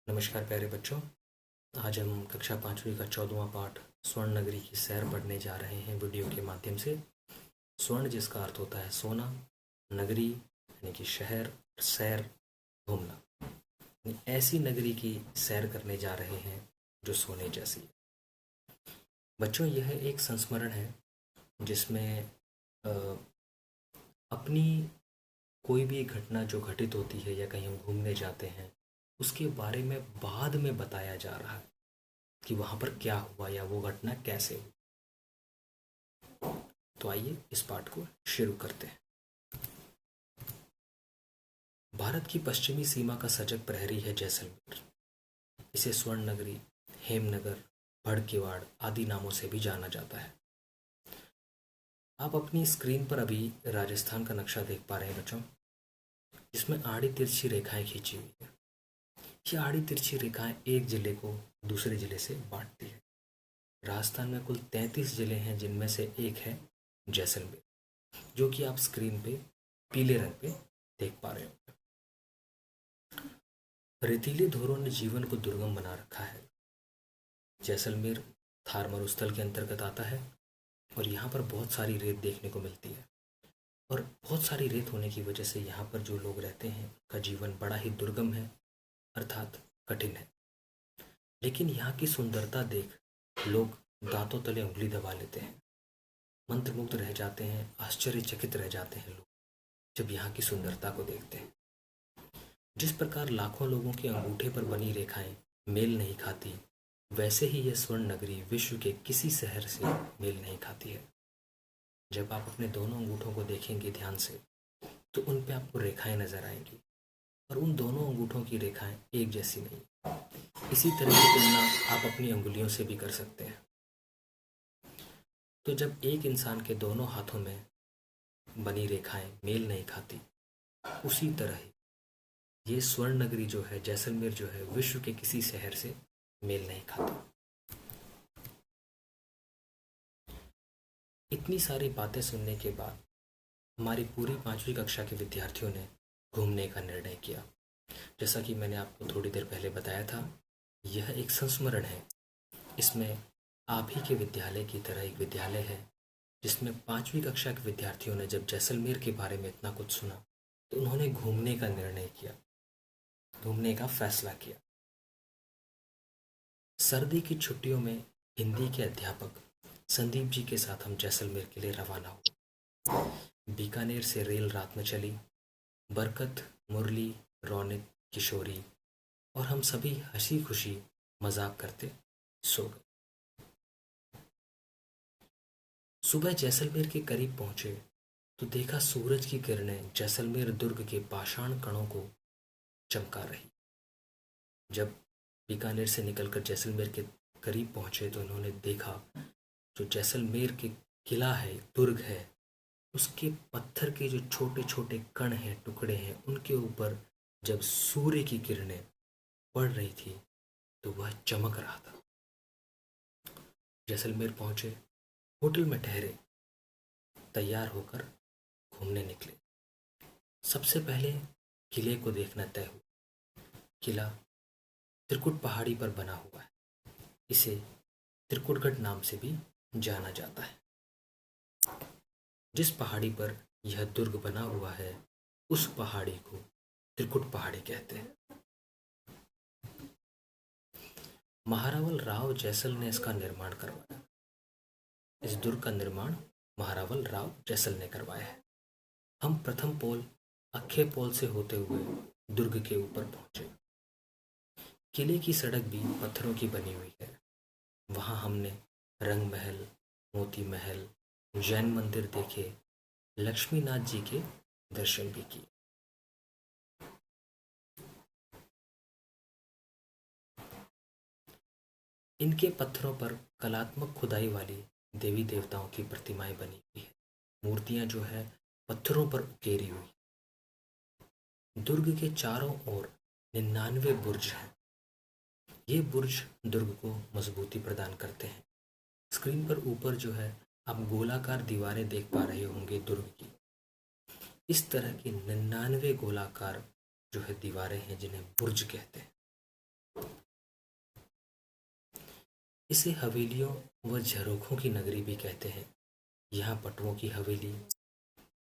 नमस्कार प्यारे बच्चों। आज हम कक्षा 5वीं का 14वां पाठ स्वर्ण नगरी की सैर पढ़ने जा रहे हैं वीडियो के माध्यम से। स्वर्ण जिसका अर्थ होता है सोना, नगरी यानी कि शहर, सैर घूमना, यानी ऐसी नगरी की सैर करने जा रहे हैं जो सोने जैसी है। बच्चों, यह एक संस्मरण है जिसमें अ, अपनी कोई भी घटना जो घटित होती है या कहीं हम घूमने जाते हैं उसके बारे में बाद में बताया जा रहा है कि वहाँ पर क्या हुआ या वो घटना कैसे हुई। तो आइए इस पाठ को शुरू करते हैं। भारत की पश्चिमी सीमा का सजग प्रहरी है जैसलमेर। इसे स्वर्ण नगरी, हेमनगर, भड़केवाड़ आदि नामों से भी जाना जाता है। आप अपनी स्क्रीन पर अभी राजस्थान का नक्शा देख पा रहे हैं बच्चों, जिसमें आड़ी तिरछी रेखाएं खींची हुई है। ये आड़ी तिरछी रेखाएं एक जिले को दूसरे जिले से बांटती है। राजस्थान में कुल 33 जिले हैं, जिनमें से एक है जैसलमेर, जो कि आप स्क्रीन पे पीले रंग पे देख पा रहे हो। रेतीले धोरों ने जीवन को दुर्गम बना रखा है। जैसलमेर थार मरुस्थल के अंतर्गत आता है और यहाँ पर बहुत सारी रेत देखने को मिलती है। और बहुत सारी रेत होने की वजह से यहाँ पर जो लोग रहते हैं उनका जीवन बड़ा ही दुर्गम है, अर्थात कठिन है। लेकिन यहाँ की सुंदरता देख लोग दांतों तले उंगली दबा लेते हैं, मंत्रमुग्ध रह जाते हैं, आश्चर्यचकित रह जाते हैं लोग जब यहाँ की सुंदरता को देखते हैं। जिस प्रकार लाखों लोगों के अंगूठे पर बनी रेखाएं मेल नहीं खाती, वैसे ही यह स्वर्ण नगरी विश्व के किसी शहर से मेल नहीं खाती है। जब आप अपने दोनों अंगूठों को देखेंगे ध्यान से तो उन पे आपको रेखाएं नजर आएंगी, और उन दोनों अंगूठों की रेखाएं एक जैसी नहीं। इसी तरह की तुलना आप अपनी अंगुलियों से भी कर सकते हैं। तो जब एक इंसान के दोनों हाथों में बनी रेखाएं मेल नहीं खाती, उसी तरह ही ये स्वर्ण नगरी जो है, जैसलमेर जो है, विश्व के किसी शहर से मेल नहीं खाती। इतनी सारी बातें सुनने के बाद हमारी पूरी 5वीं कक्षा के विद्यार्थियों ने घूमने का निर्णय किया। जैसा कि मैंने आपको थोड़ी देर पहले बताया था, यह एक संस्मरण है। इसमें आप ही के विद्यालय की तरह एक विद्यालय है जिसमें 5वीं कक्षा के विद्यार्थियों ने जब जैसलमेर के बारे में इतना कुछ सुना तो उन्होंने घूमने का निर्णय किया, घूमने का फैसला किया। सर्दी की छुट्टियों में हिंदी के अध्यापक संदीप जी के साथ हम जैसलमेर के लिए रवाना हुए। बीकानेर से रेल रात में चली। बरकत, मुरली, रौनक, किशोरी और हम सभी हंसी खुशी मजाक करते सो गए। सुबह जैसलमेर के करीब पहुंचे तो देखा सूरज की किरणें जैसलमेर दुर्ग के पाषाण कणों को चमका रही। जब बीकानेर से निकलकर जैसलमेर के करीब पहुंचे तो उन्होंने देखा जो जैसलमेर के किला है, दुर्ग है, उसके पत्थर के जो छोटे छोटे कण हैं, टुकड़े हैं, उनके ऊपर जब सूर्य की किरणें पड़ रही थी तो वह चमक रहा था। जैसलमेर पहुंचे, होटल में ठहरे, तैयार होकर घूमने निकले। सबसे पहले किले को देखना तय हुआ। किला त्रिकुट पहाड़ी पर बना हुआ है। इसे त्रिकुटगढ़ नाम से भी जाना जाता है। जिस पहाड़ी पर यह दुर्ग बना हुआ है उस पहाड़ी को त्रिकुट पहाड़ी कहते हैं। महारावल राव जैसल ने इसका निर्माण करवाया। इस दुर्ग का निर्माण महारावल राव जैसल ने करवाया है। हम प्रथम पोल अक्खे पोल से होते हुए दुर्ग के ऊपर पहुंचे। किले की सड़क भी पत्थरों की बनी हुई है। वहां हमने रंग महल, मोती महल, जैन मंदिर देखे, लक्ष्मीनाथ जी के दर्शन भी किए। इनके पत्थरों पर कलात्मक खुदाई वाली देवी देवताओं की प्रतिमाएं बनी हुई है। मूर्तियां जो है पत्थरों पर उकेरी हुई। दुर्ग के चारों ओर 99 बुर्ज हैं। ये बुर्ज दुर्ग को मजबूती प्रदान करते हैं। स्क्रीन पर ऊपर जो है आप गोलाकार दीवारें देख पा रहे होंगे दुर्ग की। इस तरह की 99 गोलाकार जो है दीवारें हैं जिन्हें बुर्ज कहते हैं। इसे हवेलियों व झरोखों की नगरी भी कहते हैं। यहाँ पटुओं की हवेली,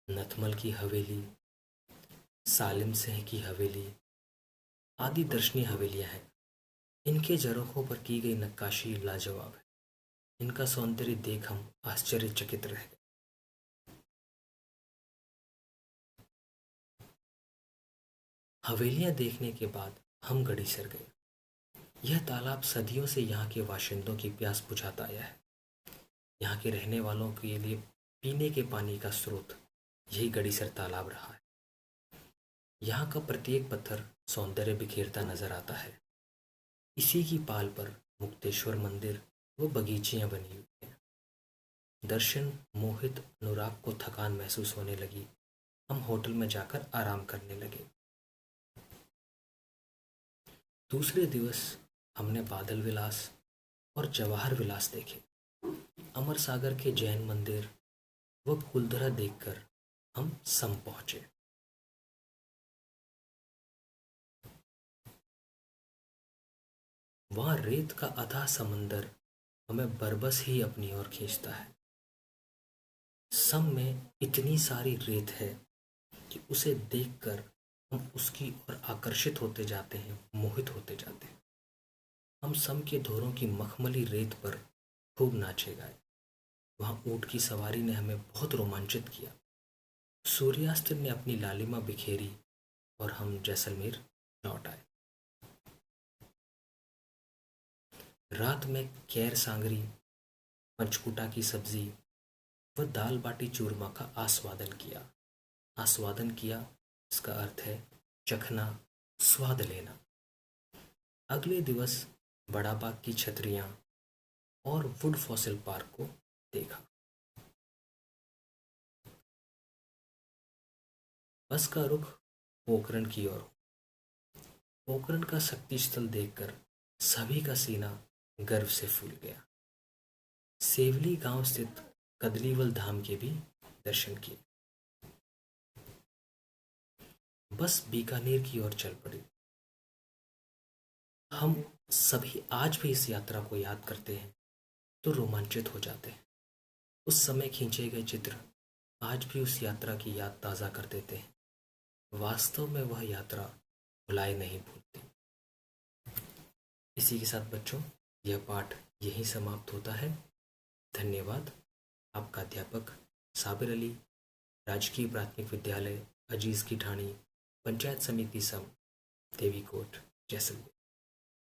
नथमल की हवेली, सालिम सिंह की हवेली आदि दर्शनीय हवेलियाँ हैं। इनके झरोखों पर की गई नक्काशी लाजवाब है। इनका सौंदर्य देख हम आश्चर्यचकित रह गए। हवेलियां देखने के बाद हम गड़ीसर गए। यह तालाब सदियों से यहाँ के बाशिंदों की प्यास बुझाता आया है। यहाँ के रहने वालों के लिए पीने के पानी का स्रोत यही गड़ीसर तालाब रहा है। यहाँ का प्रत्येक पत्थर सौंदर्य बिखेरता नजर आता है। इसी की पाल पर मुक्तेश्वर मंदिर व बगीचियां बनी हुई हैं। दर्शन मोहित अनुराग को थकान महसूस होने लगी। हम होटल में जाकर आराम करने लगे। दूसरे दिवस हमने बादल विलास और जवाहर विलास देखे। अमर सागर के जैन मंदिर व कुलधरा देखकर हम सम पहुंचे। वहां रेत का अथाह समंदर हमें बरबस ही अपनी ओर खींचता है। सम में इतनी सारी रेत है कि उसे देखकर हम उसकी ओर आकर्षित होते जाते हैं, मोहित होते जाते हैं। हम सम के धोरों की मखमली रेत पर खूब नाचे गाए। वहां ऊंट की सवारी ने हमें बहुत रोमांचित किया। सूर्यास्त ने अपनी लालिमा बिखेरी और हम जैसलमेर लौट आए। रात में कैर सांगरी, पंचकुटा की सब्जी व दाल बाटी चूरमा का आस्वादन किया। इसका अर्थ है चखना, स्वाद लेना। अगले दिवस बड़ा बाग की छतरियां और वुड फॉसिल पार्क को देखा। बस का रुख पोखरण की ओर। पोखरण का शक्ति स्थल देखकर सभी का सीना गर्व से फूल गया। सेवली गांव स्थित कदलीवल धाम के भी दर्शन किए। बस बीकानेर की ओर चल पड़ी। हम सभी आज भी इस यात्रा को याद करते हैं तो रोमांचित हो जाते हैं। उस समय खींचे गए चित्र आज भी उस यात्रा की याद ताज़ा कर देते हैं। वास्तव में वह यात्रा भुलाई नहीं भूलती। इसी के साथ बच्चों, यह पाठ यहीं समाप्त होता है। धन्यवाद। आपका अध्यापक साबिर अली, राजकीय प्राथमिक विद्यालय अजीज़ की ढाणी, पंचायत समिति सम, देवीकोट, जैसलमेर।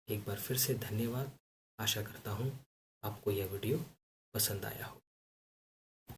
एक बार फिर से धन्यवाद। आशा करता हूँ आपको यह वीडियो पसंद आया हो।